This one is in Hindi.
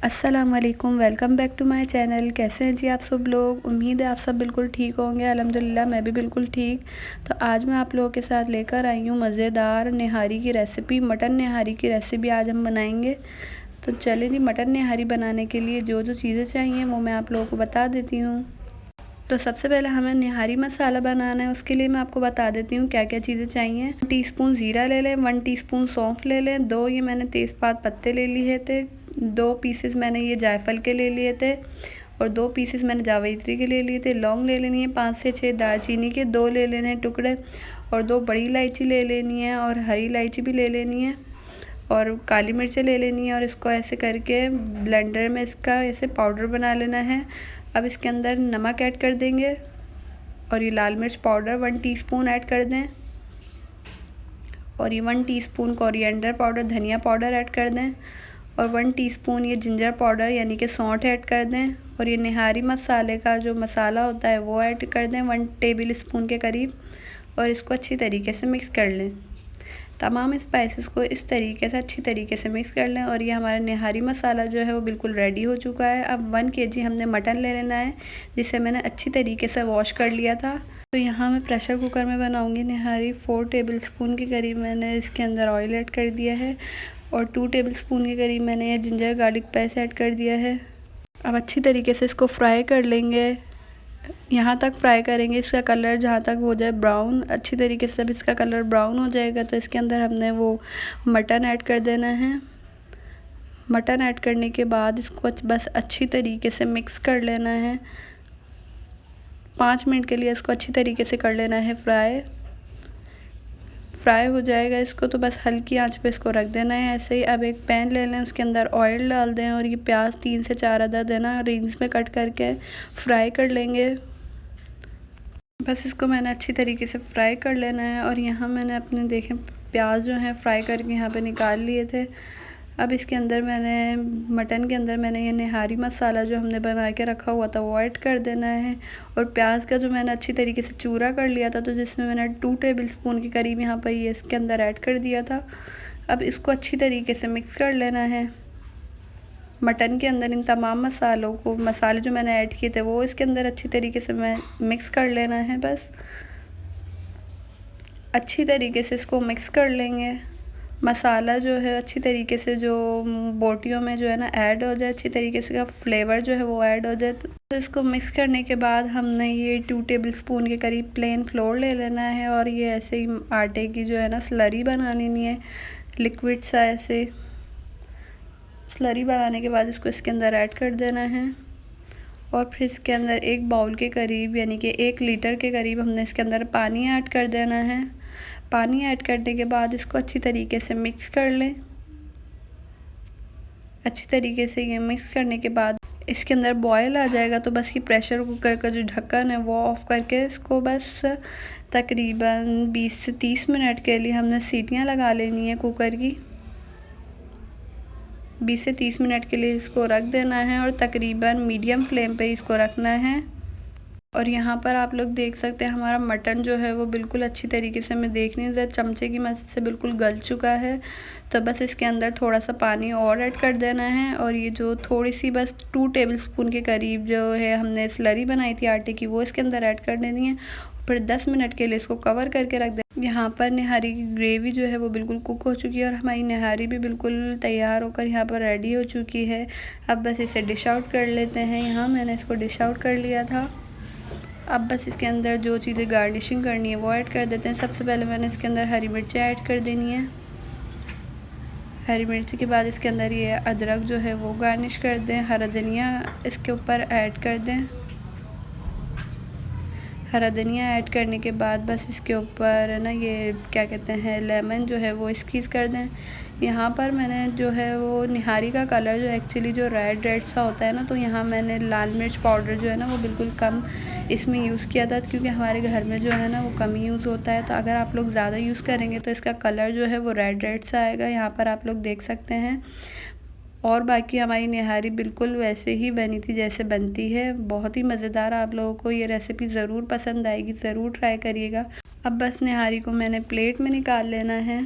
अस्सलाम वालेकुम, welcome back to my channel. कैसे हैं जी आप सब लोग? उम्मीद है आप सब बिल्कुल ठीक होंगे। अल्हम्दुलिल्लाह मैं भी बिल्कुल ठीक। तो आज मैं आप लोगों के साथ लेकर आई हूँ मज़ेदार निहारी की रेसिपी। मटन निहारी की रेसिपी आज हम बनाएंगे। तो चलिए जी, मटन निहारी बनाने के लिए जो जो चीज़ें चाहिए वो मैं आप लोगों को बता देती हूँ। तो सबसे पहले हमें निहारी मसाला बनाना है। उसके लिए मैं आपको बता देती हूँ क्या क्या चीज़ें चाहिए। 1 टीस्पून ज़ीरा ले लें, 1 टीस्पून सौंफ ले लें, 2 ये मैंने तेज़पात पत्ते ले लिए थे, 2 पीसेस मैंने ये जायफल के ले लिए थे और 2 पीसेस मैंने जावित्री के ले लिए थे। लौंग ले लेनी है 5 से 6, दालचीनी के 2 ले लेने हैं टुकड़े और 2 बड़ी इलायची ले लेनी है और हरी इलायची भी ले लेनी है और काली मिर्चें ले लेनी है और इसको ऐसे करके ब्लेंडर में इसका ऐसे पाउडर बना लेना है। अब इसके अंदर नमक ऐड कर देंगे और ये लाल मिर्च पाउडर 1 टीस्पून ऐड कर दें और ये 1 टीस्पून कोरिएंडर पाउडर धनिया पाउडर ऐड कर दें और 1 टीस्पून ये जिंजर पाउडर यानी कि सौंठ ऐड कर दें और ये निहारी मसाले का जो मसाला होता है वो ऐड कर दें 1 टेबल स्पून के करीब और इसको अच्छी तरीके से मिक्स कर लें। तमाम स्पाइसेस को इस तरीके से अच्छी तरीके से मिक्स कर लें और ये हमारा निहारी मसाला जो है वो बिल्कुल रेडी हो चुका है। अब 1 केजी हमने मटन ले लेना है जिसे मैंने अच्छी तरीके से वॉश कर लिया था। तो यहाँ मैं प्रेशर कुकर में बनाऊंगी निहारी। 4 टेबल स्पून के करीब मैंने इसके अंदर ऑयल ऐड कर दिया है और 2 टेबल स्पून के करीब मैंने ये जिंजर गार्लिक पेस्ट ऐड कर दिया है। अब अच्छी तरीके से इसको फ्राई कर लेंगे। यहाँ तक फ्राई करेंगे इसका कलर जहाँ तक हो जाए ब्राउन। अच्छी तरीके से जब इसका कलर ब्राउन हो जाएगा तो इसके अंदर हमने वो मटन ऐड कर देना है। मटन ऐड करने के बाद इसको बस अच्छी तरीके से मिक्स कर लेना है। 5 मिनट के लिए इसको अच्छी तरीके से कर लेना है फ्राई हो जाएगा इसको तो बस हल्की आंच पे इसको रख देना है ऐसे ही। अब एक पैन ले लें, उसके अंदर ऑयल डाल दें और ये प्याज 3 से 4 अदद है ना रिंग्स में कट करके फ्राई कर लेंगे। बस इसको मैंने अच्छी तरीके से फ्राई कर लेना है और यहाँ मैंने अपने देखें प्याज जो हैं फ्राई करके यहाँ पे निकाल लिए थे। अब इसके अंदर मैंने मटन के अंदर मैंने ये निहारी मसाला जो हमने बना के रखा हुआ था वो ऐड कर देना है और प्याज का जो मैंने अच्छी तरीके से चूरा कर लिया था तो जिसमें मैंने 2 टेबल स्पून के करीब यहाँ पर ये इसके अंदर ऐड कर दिया था। अब इसको अच्छी तरीके से मिक्स कर लेना है। मटन के अंदर इन तमाम मसालों को मसाले जो मैंने ऐड किए थे वो इसके अंदर अच्छी तरीके से मैं मिक्स कर लेना है। बस अच्छी तरीके से इसको मिक्स कर लेंगे। मसाला जो है अच्छी तरीके से जो बोटियों में जो है ना ऐड हो जाए, अच्छी तरीके से का फ्लेवर जो है वो ऐड हो जाए। तो इसको मिक्स करने के बाद हमने ये 2 टेबल स्पून के करीब प्लेन फ्लोर ले लेना है और ये ऐसे ही आटे की जो है ना स्लरी बनानी नहीं है, लिक्विड सा ऐसे स्लरी बनाने के बाद इसको इसके अंदर ऐड कर देना है और फिर इसके अंदर 1 बाउल के करीब यानी कि 1 लीटर के करीब हमने इसके अंदर पानी ऐड कर देना है। पानी ऐड करने के बाद इसको अच्छी तरीके से मिक्स कर लें। अच्छी तरीके से ये मिक्स करने के बाद इसके अंदर बॉयल आ जाएगा तो बस ये प्रेशर कुकर का जो ढक्कन है वो ऑफ़ करके इसको बस तकरीबन 20 से 30 मिनट के लिए हमने सीटियां लगा लेनी है कुकर की। 20 से 30 मिनट के लिए इसको रख देना है और तकरीबन मीडियम फ्लेम पे इसको रखना है। और यहाँ पर आप लोग देख सकते हैं हमारा मटन जो है वो बिल्कुल अच्छी तरीके से मैं देख नहीं सकती, चमचे की मदद से बिल्कुल गल चुका है। तो बस इसके अंदर थोड़ा सा पानी और ऐड कर देना है और ये जो थोड़ी सी बस 2 टेबल स्पून के करीब जो है हमने स्लरी बनाई थी आटे की वो इसके अंदर ऐड कर देनी है। फिर 10 मिनट के लिए इसको कवर करके रख दें। यहाँ पर निहारी की ग्रेवी जो है वो बिल्कुल कुक हो चुकी है और हमारी निहारी भी बिल्कुल तैयार होकर यहाँ पर रेडी हो चुकी है। अब बस इसे डिश आउट कर लेते हैं। यहाँ मैंने इसको डिश आउट कर लिया था। अब बस इसके अंदर जो चीज़ें गार्निशिंग करनी है वो ऐड कर देते हैं। सबसे पहले मैंने इसके अंदर हरी मिर्चें ऐड कर देनी है। हरी मिर्ची के बाद इसके अंदर ये अदरक जो है वो गार्निश कर दें। हरा धनिया इसके ऊपर ऐड कर दें। हरा धनिया ऐड करने के बाद बस इसके ऊपर है ना ये क्या कहते हैं लेमन जो है वो स्क्वीज़ कर दें। यहाँ पर मैंने जो है वो निहारी का कलर जो एक्चुअली जो रेड सा होता है ना तो यहाँ मैंने लाल मिर्च पाउडर जो है ना वो बिल्कुल कम इसमें यूज़ किया था क्योंकि हमारे घर में जो है ना वो कम यूज़ होता है। तो अगर आप लोग ज़्यादा यूज़ करेंगे तो इसका कलर जो है वो रेड सा आएगा। यहाँ पर आप लोग देख सकते हैं। और बाकी हमारी निहारी बिल्कुल वैसे ही बनी थी जैसे बनती है। बहुत ही मज़ेदार। आप लोगों को ये रेसिपी ज़रूर पसंद आएगी, ज़रूर ट्राई करिएगा। अब बस निहारी को मैंने प्लेट में निकाल लेना है।